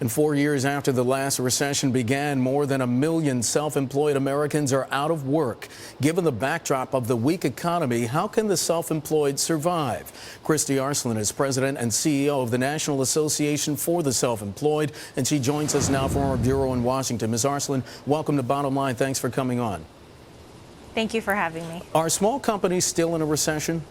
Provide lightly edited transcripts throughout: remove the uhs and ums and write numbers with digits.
And 4 years after the last recession began, more than 1 million self-employed Americans are out of work. Given the backdrop of the weak economy, how can the self-employed survive? Kristie Arslan is president and CEO of the National Association for the Self-Employed, and she joins us now from our bureau in Washington. Ms. Arslan, welcome to Bottom Line. Thanks for coming on. Thank you for having me. Are small companies still in a recession?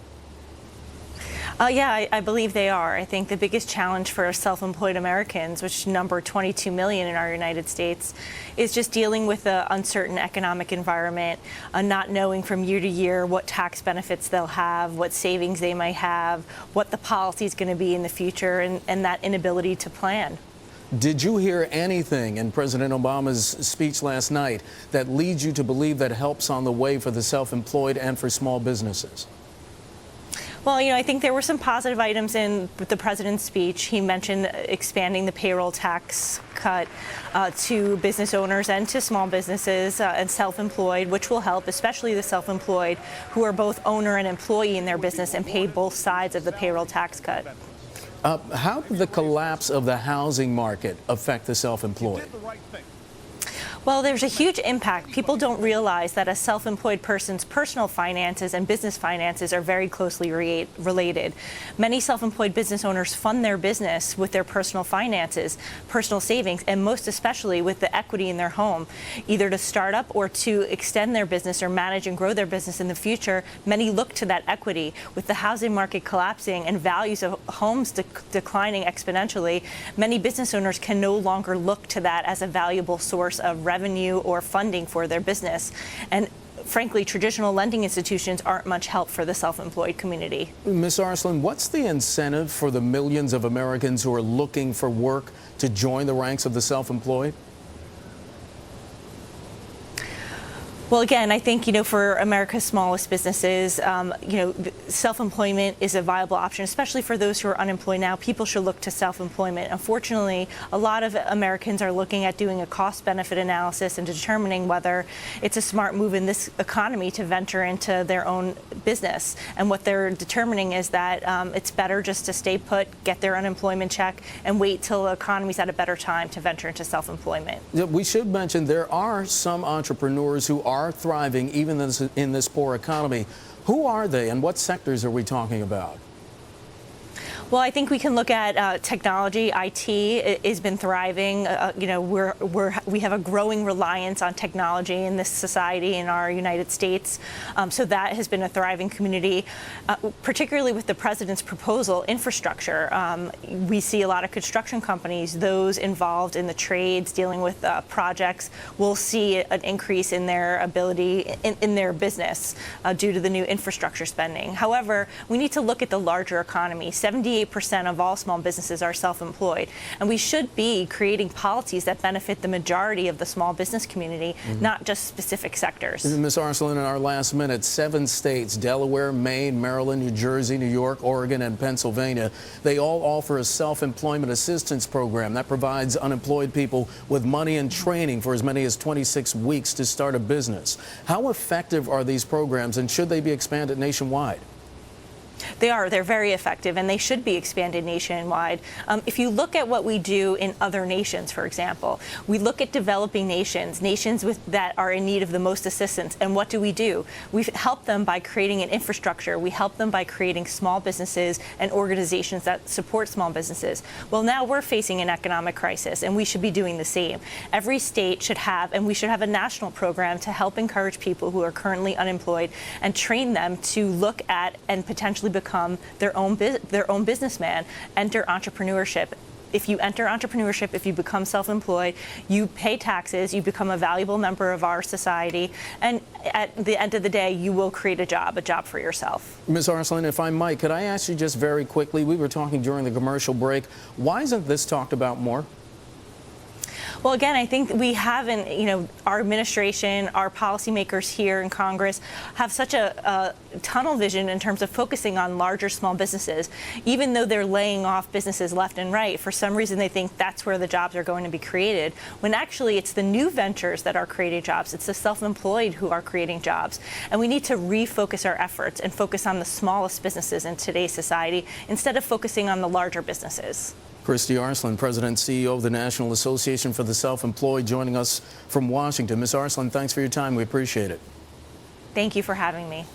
Yeah, I believe they are. I think the biggest challenge for self-employed Americans, which number 22 million in our United States, is just dealing with the uncertain economic environment, not knowing from year to year what tax benefits they'll have, what savings they might have, what the policy is going to be in the future, and that inability to plan. Did you hear anything in President Obama's speech last night that leads you to believe that help's on the way for the self-employed and for small businesses? Well, I think there were some positive items in the president's speech. He mentioned expanding the payroll tax cut to business owners and to small businesses and self-employed, which will help, especially the self-employed who are both owner and employee in their business and pay both sides of the payroll tax cut. How did the collapse of the housing market affect the self-employed? Well, there's a huge impact. People don't realize that a self-employed person's personal finances and business finances are very closely related. Many self-employed business owners fund their business with their personal finances, personal savings, and most especially with the equity in their home, either to start up or to extend their business or manage and grow their business in the future. Many look to that equity. With the housing market collapsing and values of homes declining exponentially, many business owners can no longer look to that as a valuable source of revenue or funding for their business. And frankly, traditional lending institutions aren't much help for the self-employed community. Ms. Arslan, what's the incentive for the millions of Americans who are looking for work to join the ranks of the self-employed? Well, again, I think, for America's smallest businesses, self-employment is a viable option, especially for those who are unemployed now. People should look to self-employment. Unfortunately, a lot of Americans are looking at doing a cost-benefit analysis and determining whether it's a smart move in this economy to venture into their own business. And what they're determining is that it's better just to stay put, get their unemployment check, and wait till the economy's at a better time to venture into self-employment. We should mention there are some entrepreneurs who are thriving even in this poor economy. Who are they and what sectors are we talking about? Well, I think we can look at technology. IT has been thriving. We have a growing reliance on technology in this society in our United States. So that has been a thriving community, particularly with the president's proposal, infrastructure. We see a lot of construction companies, those involved in the trades, dealing with projects, will see an increase in their ability in their business due to the new infrastructure spending. However, we need to look at the larger economy. 78% of all small businesses are self-employed, and we should be creating policies that benefit the majority of the small business community, not just specific sectors. Ms. Arslan, in our last minute, 7 states, Delaware, Maine, Maryland, New Jersey, New York, Oregon, and Pennsylvania, they all offer a self-employment assistance program that provides unemployed people with money and training for as many as 26 weeks to start a business. How effective are these programs, and should they be expanded nationwide? They are. They're very effective, and they should be expanded nationwide. If you look at what we do in other nations, for example, we look at developing nations that are in need of the most assistance. And what do? We help them by creating an infrastructure. We help them by creating small businesses and organizations that support small businesses. Well, now we're facing an economic crisis, and we should be doing the same. Every state should have, and we should have a national program to help encourage people who are currently unemployed and train them to look at and potentially become their own businessman, enter entrepreneurship. If you enter entrepreneurship, if you become self-employed, you pay taxes, you become a valuable member of our society, and at the end of the day, you will create a job for yourself. Ms. Arslan, if I might, could I ask you just very quickly, we were talking during the commercial break, why isn't this talked about more? Well, again, I think we haven't, our administration, our policymakers here in Congress have such a tunnel vision in terms of focusing on larger small businesses. Even though they're laying off businesses left and right, for some reason they think that's where the jobs are going to be created, when actually it's the new ventures that are creating jobs. It's the self-employed who are creating jobs. And we need to refocus our efforts and focus on the smallest businesses in today's society instead of focusing on the larger businesses. Kristie Arslan, President and CEO of the National Association for the Self-Employed, joining us from Washington. Ms. Arslan, thanks for your time. We appreciate it. Thank you for having me.